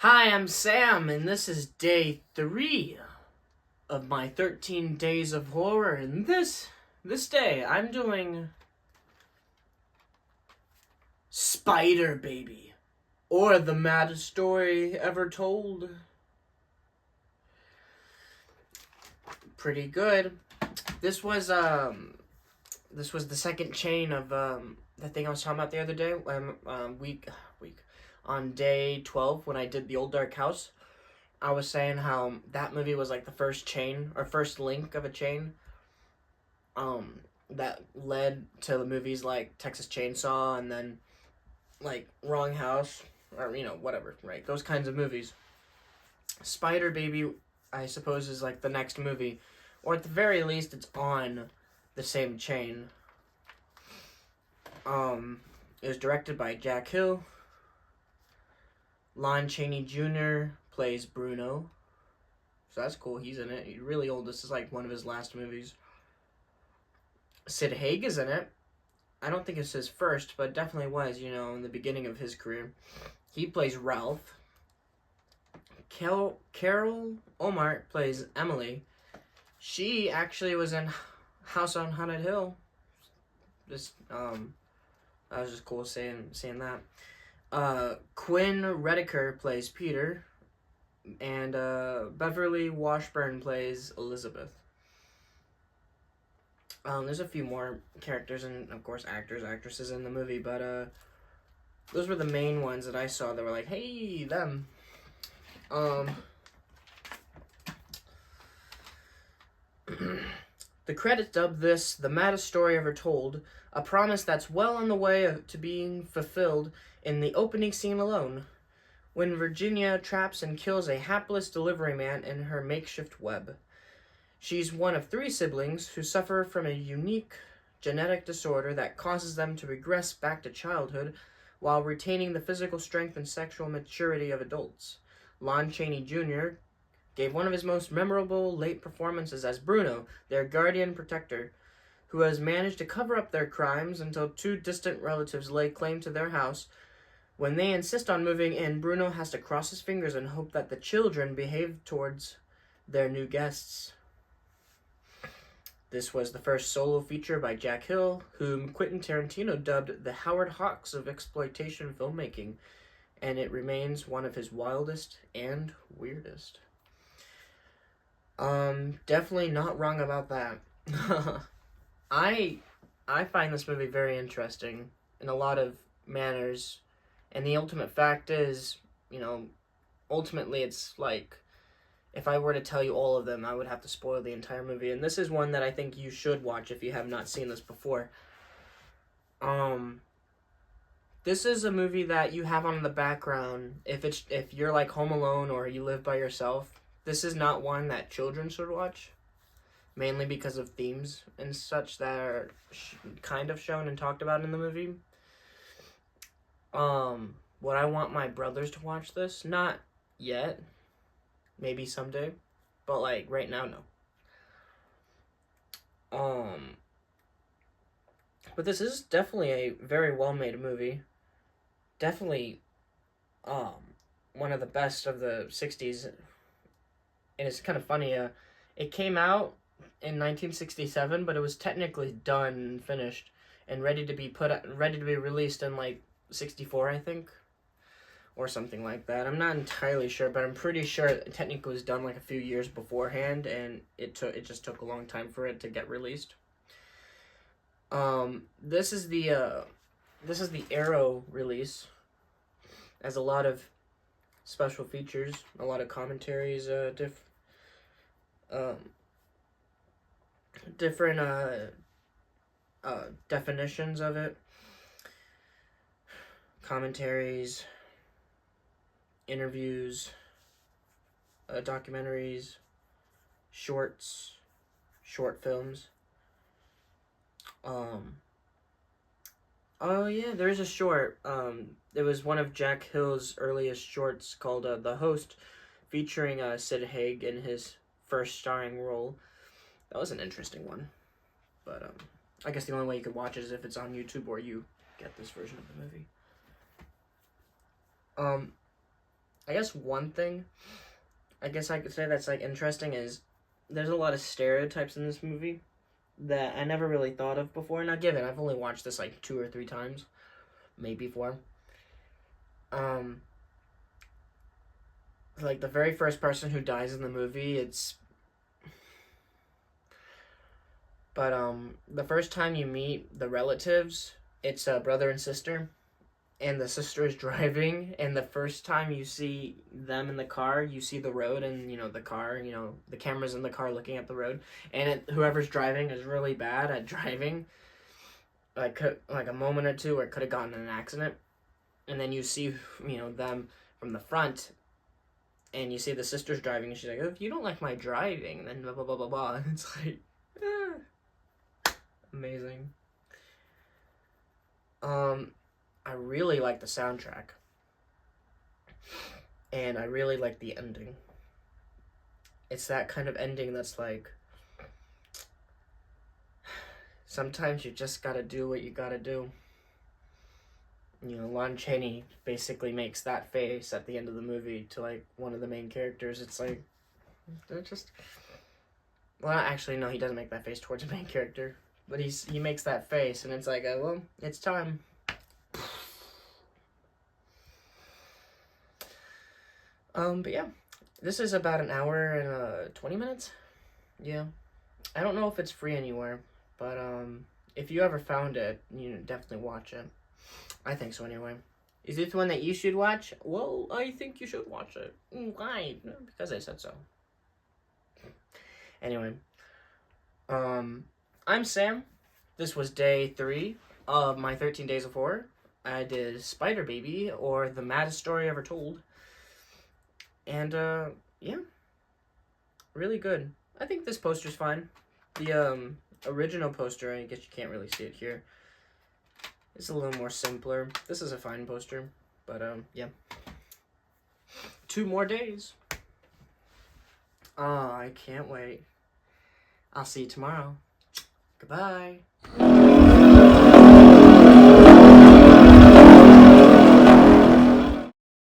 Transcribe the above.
Hi, I'm Sam, and this is day 3 of my 13 days of horror. And this day, I'm doing Spider Baby, or the maddest story ever told. Pretty good. This was the second chain of the thing I was talking about the other day. Week on day 12 when I did the Old Dark House. I was saying how that movie was like the first chain or first link of a chain that led to the movies like Texas Chainsaw and then like Wrong House or whatever, right? Those kinds of movies. Spider Baby, I suppose, is like the next movie, or at the very least it's on the same chain. It was directed by Jack Hill. Lon Chaney Jr. plays Bruno. So that's cool. He's in it. He's really old. This is like one of his last movies. Sid Haig is in it. I don't think it's his first, but definitely was, in the beginning of his career. He plays Ralph. Carol Omar plays Emily. She actually was in House on Haunted Hill. That was just cool seeing that. Quinn Rediker plays Peter. And Beverly Washburn plays Elizabeth. There's a few more characters and, of course, actresses in the movie, but those were the main ones that I saw that were like, hey, them. The credits dubbed this the maddest story ever told, a promise that's well on the way to being fulfilled in the opening scene alone, when Virginia traps and kills a hapless delivery man in her makeshift web. She's one of 3 siblings who suffer from a unique genetic disorder that causes them to regress back to childhood while retaining the physical strength and sexual maturity of adults. Lon Chaney Jr. gave one of his most memorable late performances as Bruno, their guardian protector, who has managed to cover up their crimes until 2 distant relatives lay claim to their house. When they insist on moving in, Bruno has to cross his fingers and hope that the children behave towards their new guests. This was the first solo feature by Jack Hill, whom Quentin Tarantino dubbed the Howard Hawks of exploitation filmmaking, and it remains one of his wildest and weirdest. Definitely not wrong about that. I find this movie very interesting in a lot of manners. And the ultimate fact is, ultimately it's like, if I were to tell you all of them, I would have to spoil the entire movie. And this is one that I think you should watch if you have not seen this before. This is a movie that you have on the background if you're like home alone or you live by yourself. This is not one that children should watch, mainly because of themes and such that are kind of shown and talked about in the movie. Would I want my brothers to watch this? Not yet. Maybe someday. But, like, right now, no. But this is definitely a very well-made movie. Definitely, one of the best of the 60s. And it's kind of funny, it came out in 1967, but it was technically done and finished and ready to be released in, like, 64, I think, or something like that. I'm not entirely sure, but I'm pretty sure it technically was done like a few years beforehand, and it just took a long time for it to get released. This is the Arrow release, as a lot of special features, a lot of commentaries, different definitions of it. Commentaries, interviews, documentaries, shorts, short films. Oh yeah, there's a short. It was one of Jack Hill's earliest shorts called The Host, featuring Sid Haig in his first starring role. That was an interesting one. But I guess the only way you could watch it is if it's on YouTube or you get this version of the movie. I guess one thing, I guess I could say that's, like, interesting is there's a lot of stereotypes in this movie that I never really thought of before. Now, given I've only watched this, like, 2 or 3 times, maybe 4. Like, the very first person who dies in the movie, But, the first time you meet the relatives, it's a brother and sister, and the sister is driving, and the first time you see them in the car, you see the road and, the car, the camera's in the car looking at the road, and whoever's driving is really bad at driving, like a moment or two where it could have gotten in an accident, and then you see, them from the front, and you see the sister's driving, and she's like, if you don't like my driving, then blah, blah, blah, blah, blah, and it's like, amazing. I really like the soundtrack. And I really like the ending. It's that kind of ending that's like, sometimes you just gotta do what you gotta do. Lon Chaney basically makes that face at the end of the movie to, like, one of the main characters. It's like, they're just... Well, actually, no, he doesn't make that face towards the main character. But he makes that face, and it's like, well, it's time. But yeah, this is about an hour and 20 minutes. Yeah, I don't know if it's free anywhere, but if you ever found it, definitely watch it. I think so anyway. Is this one that you should watch? Well, I think you should watch it. Why? Because I said so. Anyway, I'm Sam. This was day 3 of my 13 Days of Horror. I did Spider Baby, or The Maddest Story Ever Told. And, yeah. Really good. I think this poster's fine. The, original poster, I guess you can't really see it here. It's a little more simpler. This is a fine poster. But, yeah. 2 more days. I can't wait. I'll see you tomorrow. Goodbye.